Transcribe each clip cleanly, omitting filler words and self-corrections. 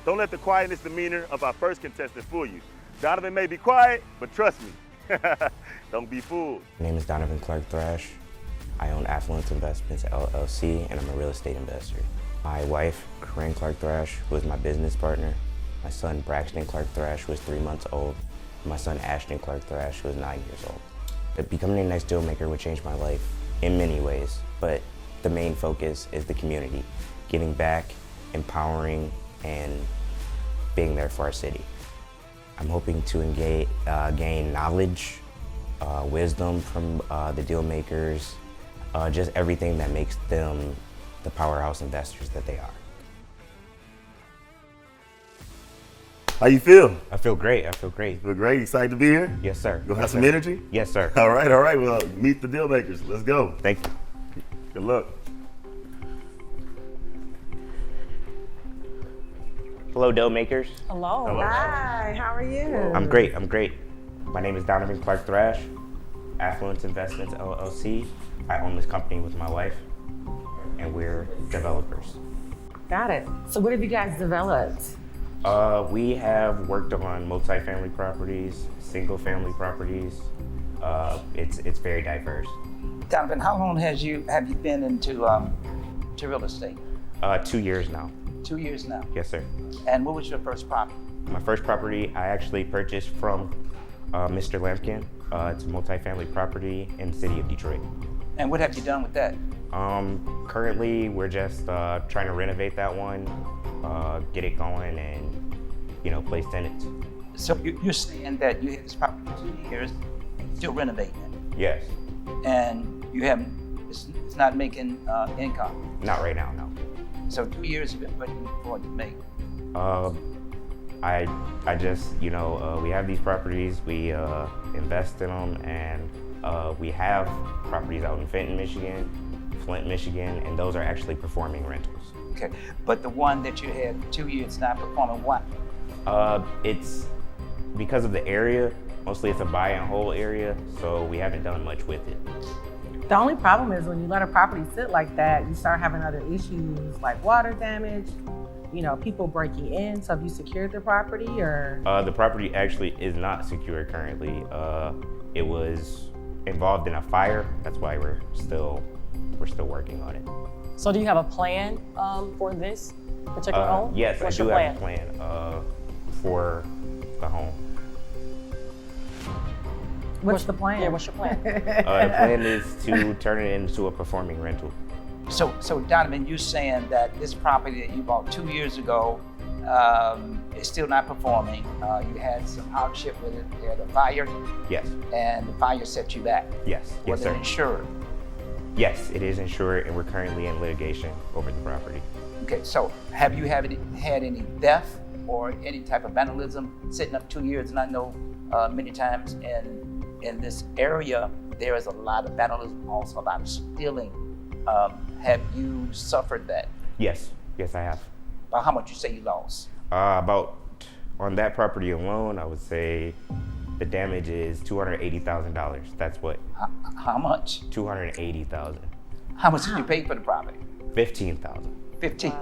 Don't let the quietness demeanor of our first contestant fool you. Donovan may be quiet, but trust me, don't be fooled. My name is Donovan Clark Thrash. I own Affluence Investments LLC, and I'm a real estate investor. My wife, Corinne Clark Thrash, who is my business partner. My son, Braxton Clark Thrash, who is 3 months old. And my son, Ashton Clark Thrash, who is 9 years old. Becoming a nice deal maker would change my life in many ways, but the main focus is the community, giving back, empowering, and being there for our city. I'm hoping to gain knowledge, wisdom from the deal makers, just everything that makes them the powerhouse investors that they are. How you feel? I feel great, I feel great. Feel great, excited to be here? Yes, sir. You gonna have Yes, some sir. energy? Yes, sir. All right, well, meet the deal makers. Let's go. Thank you. Good luck. Hello, deal makers. Hello. Hello. Hi, how are you? I'm great, I'm great. My name is Donovan Clark Thrash, Affluence Investments LLC. I own this company with my wife, and we're developers. Got it. So what have you guys developed? We have worked on multifamily properties, single family properties. It's very diverse. Donovan, how long have you been into to real estate? 2 years now. 2 years now. Yes, sir. And what was your first property? My first property I actually purchased from Mr. Lampkin. It's a multifamily property in the city of Detroit. And what have you done with that? Currently, we're just trying to renovate that one, get it going, and place tenants. So you're saying that you had this property for 2 years, still renovating it, Yes. and you haven't. It's not making income. Not right now, no. So 2 years you've been waiting for it to make. I just, we have these properties, we invest in them, and we have properties out in Fenton, Michigan, Flint, Michigan, and those are actually performing rentals. Okay, but the one that you had 2 years not performing, why? It's because of the area. Mostly it's a buy and hold area, so we haven't done much with it. The only problem is when you let a property sit like that, you start having other issues like water damage, people breaking in. So have you secured the property or? The property actually is not secure currently. It was involved in a fire. That's why we're still working on it. So do you have a plan for this particular home? Yes, What's I do your have a plan for the home. What's the plan? Yeah, what's your plan? The plan is to turn it into a performing rental. So Donovan, you're saying that this property that you bought 2 years ago is still not performing. You had some hardship with it. You had a fire, Yes, and the fire set you back. yes, yes, Was it sir. insured? Yes, it is insured, and we're currently in litigation over the property. Okay, so have you had any theft or any type of vandalism sitting up 2 years? And I know many times in this area there is a lot of vandalism, also a lot of stealing. Have you suffered that? Yes, yes, I have. About how much you say you lost? About on that property alone, I would say the damage is $280,000. That's what How much? $280,000. How much did you pay for the property? $15,000. 15.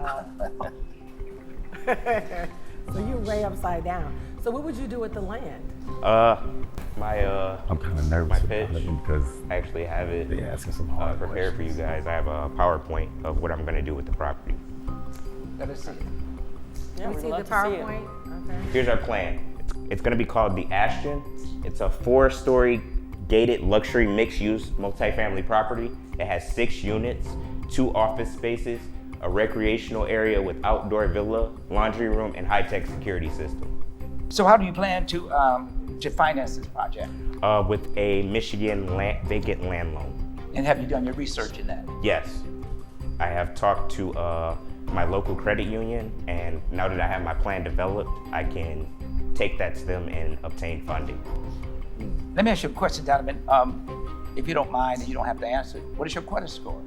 So you're way upside down. So what would you do with the land? I'm kind of nervous my about pitch. it because I actually have it they're asking some hard prepared for you guys. I have a PowerPoint of what I'm going to do with the property. Let us see. Yeah, Can we we'd see the love to see it. PowerPoint? Okay. Here's our plan. It's going to be called the Ashton. It's a 4-story gated luxury mixed-use multifamily property. It has 6 units, 2 office spaces, a recreational area with outdoor villa, laundry room, and high-tech security system. So how do you plan to finance this project? With a Michigan vacant land loan. And have you done your research in that? Yes, I have talked to my local credit union, and now that I have my plan developed, I can take that to them and obtain funding. Let me ask you a question, Donovan. If you don't mind, and you don't have to answer, what is your credit score?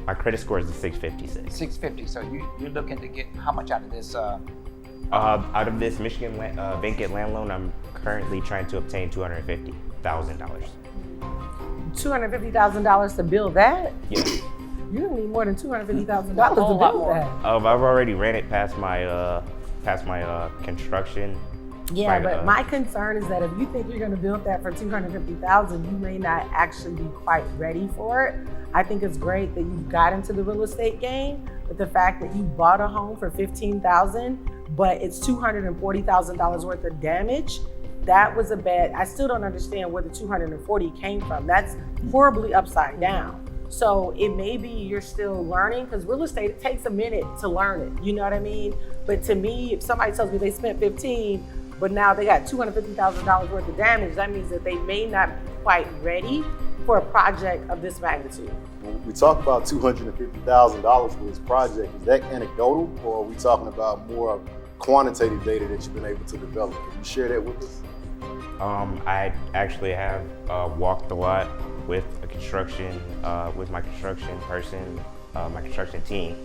My credit score is a 656. 650. So you're looking to get how much out of this? Out of this Michigan vacant land loan, I'm currently trying to obtain $250,000. $250,000 to build that? Yes. You need more than $250,000 to A whole lot build more. that. I've already ran it past my passed my construction. Yeah, Right, but my concern is that if you think you're going to build that for $250,000, you may not actually be quite ready for it. I think it's great that you got into the real estate game, but the fact that you bought a home for $15,000, but it's $240,000 worth of damage, that was a bad. I still don't understand where the 240 came from. That's horribly upside down. So it may be you're still learning, because real estate, it takes a minute to learn it. You know what I mean? But to me, if somebody tells me they spent 15, but now they got $250,000 worth of damage, that means that they may not be quite ready for a project of this magnitude. When we talk about $250,000 for this project, is that anecdotal, or are we talking about more quantitative data that you've been able to develop? Can you share that with us? I actually have walked the lot with with my construction person, my construction team,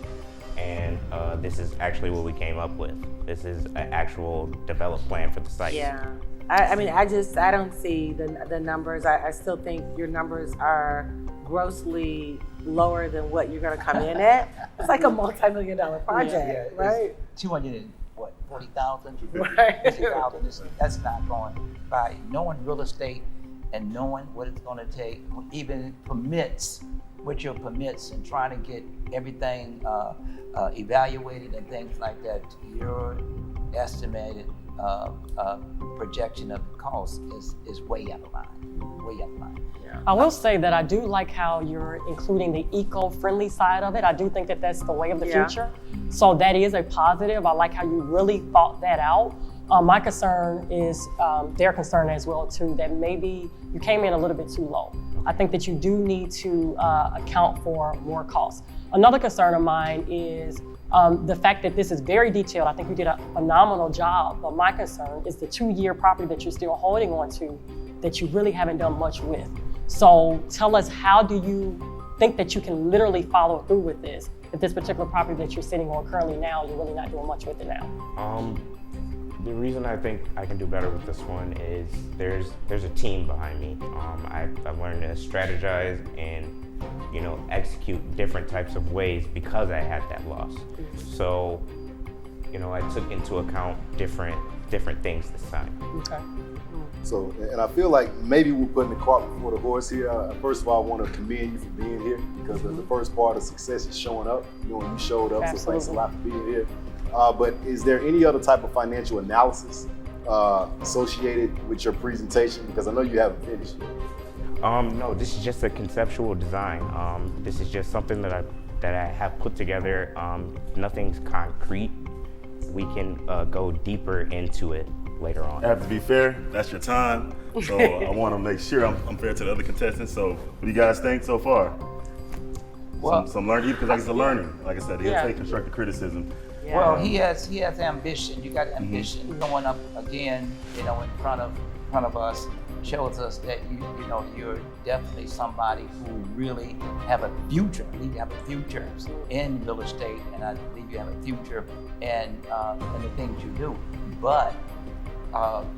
and this is actually what we came up with. This is an actual developed plan for the site. Yeah, I mean, I don't see the numbers. I still think your numbers are grossly lower than what you're gonna come in at. It's like a multi-million-dollar project, right? 40,000, Right. 50,000. That's not going by. Knowing real estate and knowing what it's going to take, even permits, with your permits, and trying to get everything evaluated and things like that. Your estimated projection of cost is way out of line. Way out of line. I will say that I do like how you're including the eco-friendly side of it. I do think that that's the way of the future. So that is a positive. I like how you really thought that out. My concern is their concern as well too, that maybe you came in a little bit too low. I think that you do need to account for more costs. Another concern of mine is the fact that this is very detailed. I think you did a phenomenal job, but my concern is the 2-year property that you're still holding on to that you really haven't done much with. So tell us, how do you think that you can literally follow through with this? If this particular property that you're sitting on currently now, you're really not doing much with it now. The reason I think I can do better with this one is there's a team behind me. I've learned to strategize and execute different types of ways because I had that loss. So I took into account different things this time. Okay. So, and I feel like maybe we're putting the cart before the horse here. First of all, I want to commend you for being here, because the first part of success is showing up. When you showed up, Absolutely. so thanks a lot for being here. But is there any other type of financial analysis associated with your presentation? Because I know you haven't finished yet. No, this is just a conceptual design. This is just something that I have put together. Nothing's concrete. We can go deeper into it later on. I have to be fair, that's your time. So I want to make sure I'm fair to the other contestants. So what do you guys think so far? Well, some learning, because it's a learning. Like I said, he'll Yeah. take constructive criticism. Yeah. Well, he has ambition. You got ambition going up again, in front of us, shows us that you're definitely somebody who really have a future. You have a future in real estate, and I believe you have a future in the things you do. But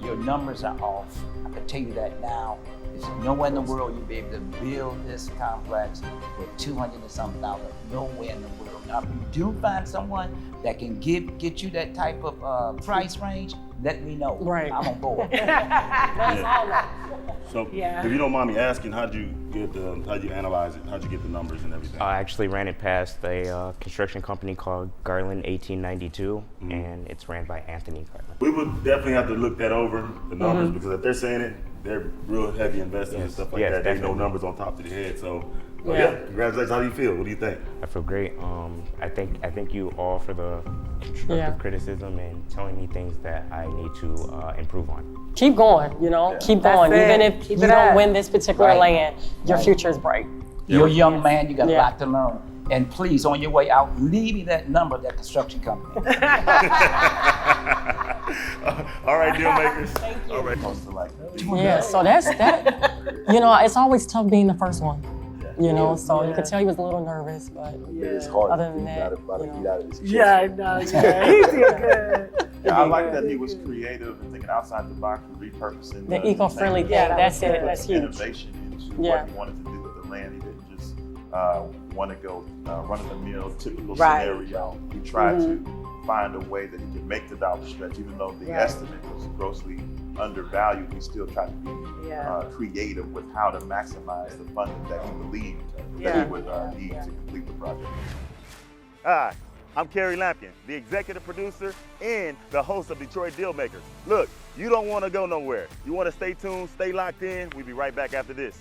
your numbers are off. I can tell you that now. There's nowhere in the world you'll be able to build this complex with 200 and something thousand. Nowhere in the world. Now, if you do find someone that can get you that type of price range, let me know. Right. I'm on board. That's all that. So Yeah. if you don't mind me asking, how'd you analyze it? How'd you get the numbers and everything? I actually ran it past a construction company called Garland 1892, and it's ran by Anthony Garland. We would definitely have to look that over, the numbers, because if they're saying it, they're real heavy investors and stuff like Yes, that. They know definitely. numbers on top of their head. So, Yeah. congratulations. How do you feel? What do you think? I feel great. I thank you all for the constructive criticism and telling me things that I need to improve on. Keep going, keep That's going. it. Even if Keep you it don't up. win this particular Right. land, your Right. future is bright. You're a young man, you got a Yeah. lot to learn. And please, on your way out, leave me that number of that construction company. All right, deal makers. Thank you. All right. Yeah, so that's that. It's always tough being the first one. So you could tell he was a little nervous, but It's hard Other to than get that, out of this. Yeah, I know. Yeah, he did good. Yeah, I like that he was creative and thinking outside the box and repurposing the eco-friendly thing, Yeah, that that's was it, good. that's huge. innovation into Yeah. what he wanted to do with the land. He didn't just want to go run of the mill typical Right. scenario. He tried to find a way that he can make the dollar stretch, even though the estimate was grossly undervalued. He still tried to be creative with how to maximize the funding that he believed that he would need to complete the project. Hi, I'm Kerry Lampkin, the executive producer and the host of Detroit Dealmakers. Look, you don't want to go nowhere. You want to stay tuned, stay locked in. We'll be right back after this.